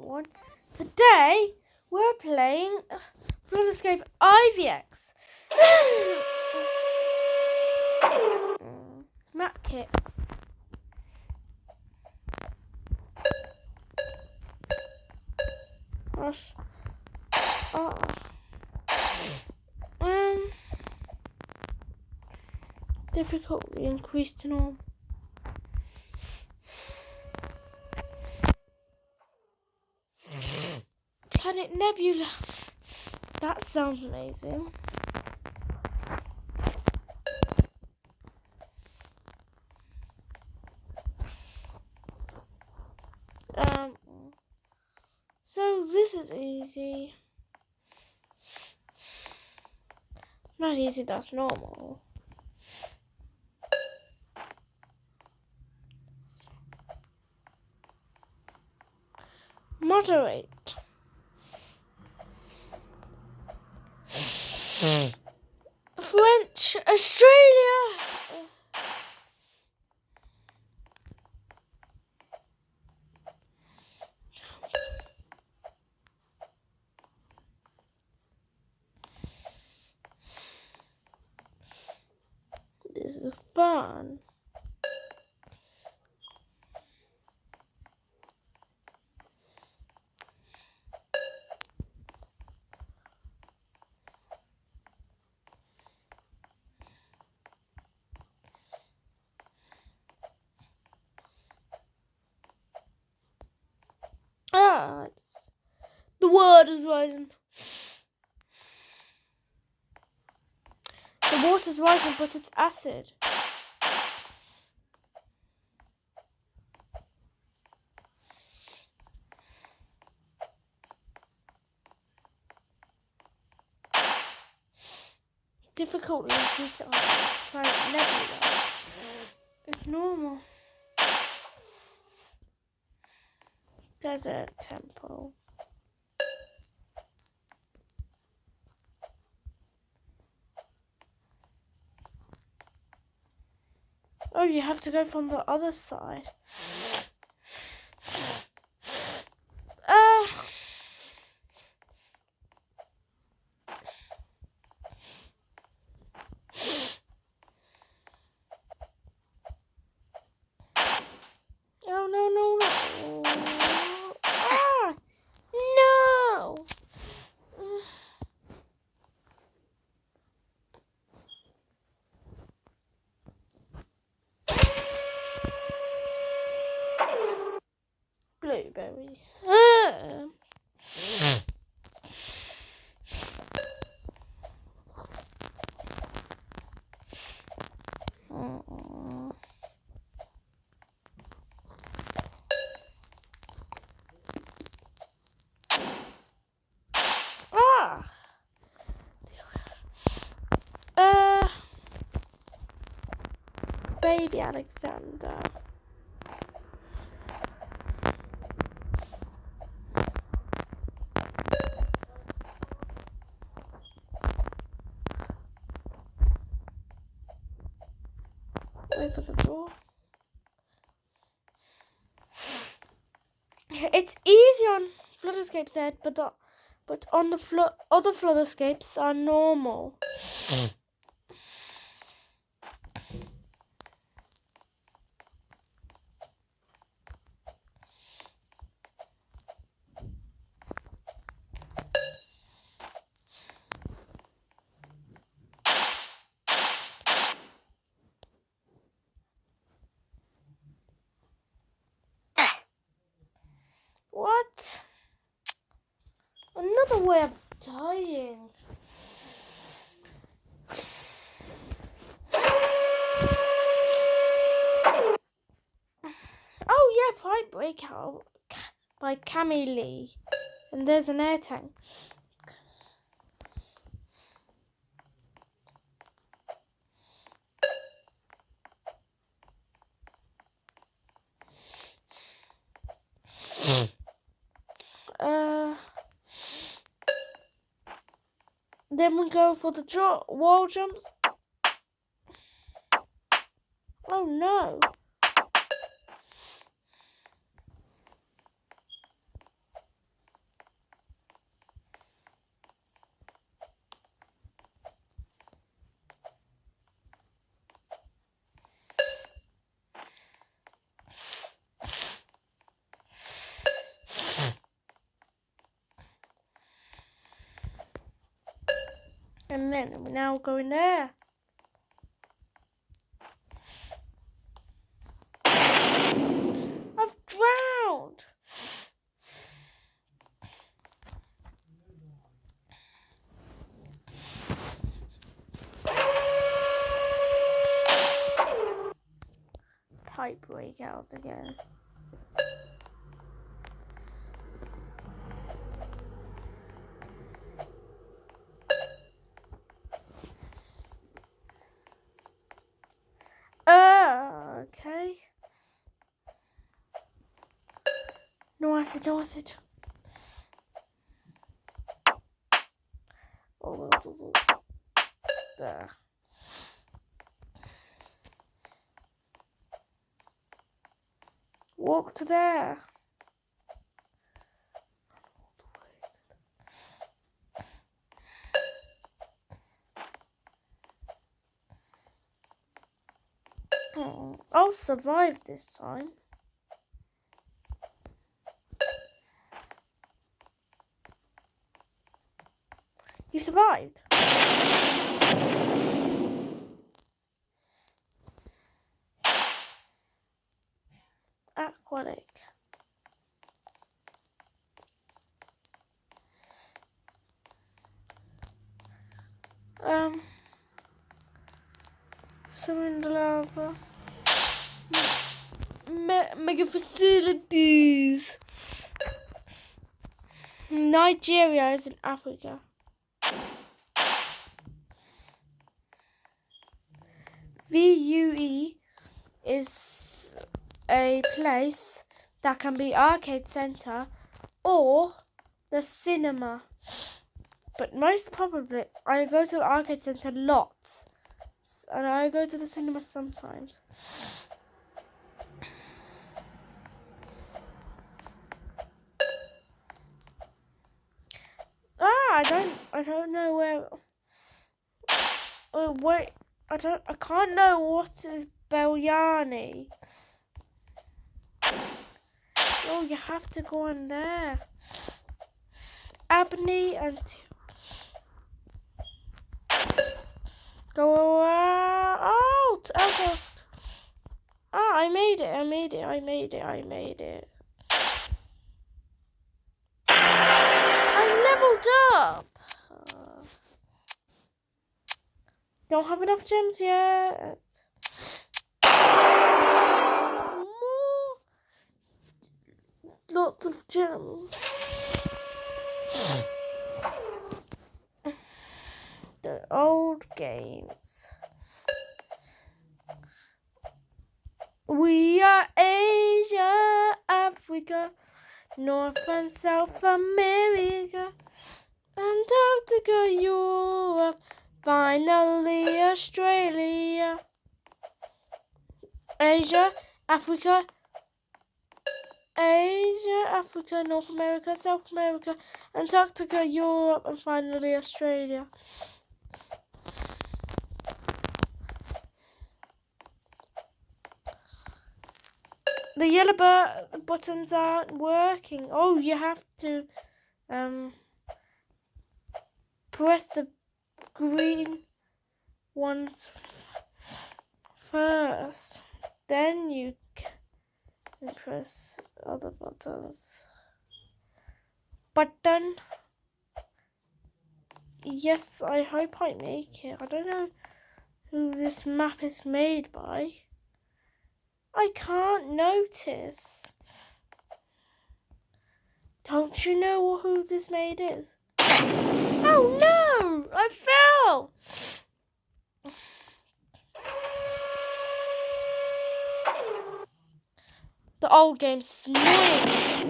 everyone. Today we're playing Escape IVX. Map kit. Gosh. Difficulty increased to normal. Planet Nebula. That sounds amazing. So this is easy. Not easy, that's normal. Moderate. French, Australia. This is fun. The word is rising. The water's rising, but it's acid. Difficulty increased on Planet Nebula. It's normal. Desert temple. Oh, you have to go from the other side. Oh, no. No! Blueberry. Baby Alexander. Open the door. It's easy on Flood Escape's head, but on the other Flood Escapes are normal. What? Another way of dying. Oh yeah, Pipe Breakout by Cammy Lee. And there's an air tank. Then we go for the wall jumps. Oh no. And then we now go in there. I've drowned. Pipe break out again. Okay. No acid, no acid. Oh, there. Walk to there. Oh, I'll survive this time. You survived. Aquatic. Some in the lava. Mega facilities. Nigeria is in Africa. VUE is a place that can be arcade center or the cinema. But most probably, I go to the arcade center lots. And I go to the cinema sometimes. I don't know where. Wait, I can't know what is Biryani. Oh, you have to go in there. Abney and go out. I made it. I leveled up. Don't have enough gems yet. More. Lots of gems. The old games. We are Asia, Africa, North and South America, Antarctica, Europe, finally Australia. Asia, Africa, North America, South America, Antarctica, Europe, and finally Australia. The yellow buttons aren't working. Oh, you have to press the green ones first. Then you can press other buttons. Button. Yes, I hope I make it. I don't know who this map is made by. I can't notice. Don't you know who this made is? Oh no! I fell! The old game snakes.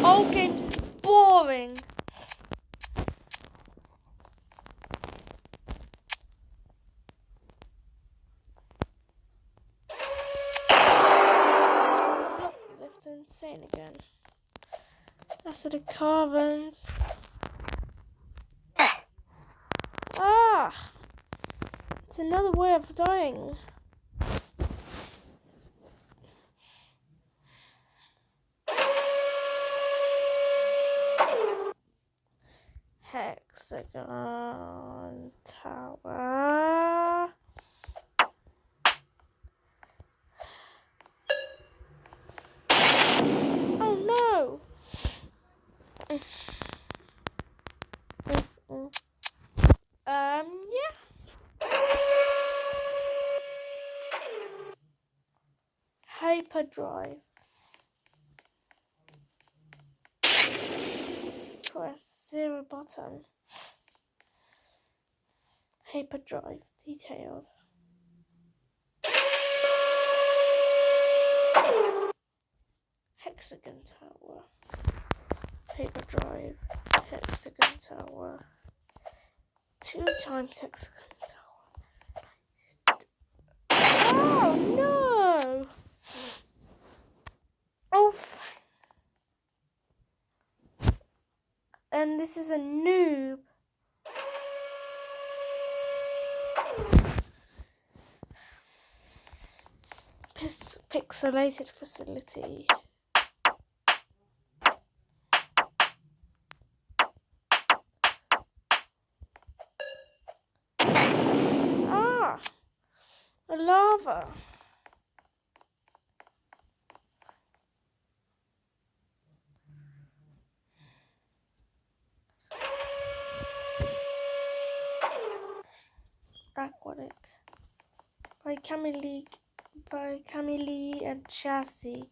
Old games is boring. Look, that's insane again. That's the carvings. Ah! It's another way of dying. Hexagon tower. Oh no! Yeah. Hyperdrive. Press 0 button. Hyperdrive detailed. Hexagon tower. Hyperdrive. Hexagon tower. 2 times hexagon tower. Oh no! Oh. And this is a noob. Pixelated facility. Ah, a lava. Aquatic. By Camille and Chassis.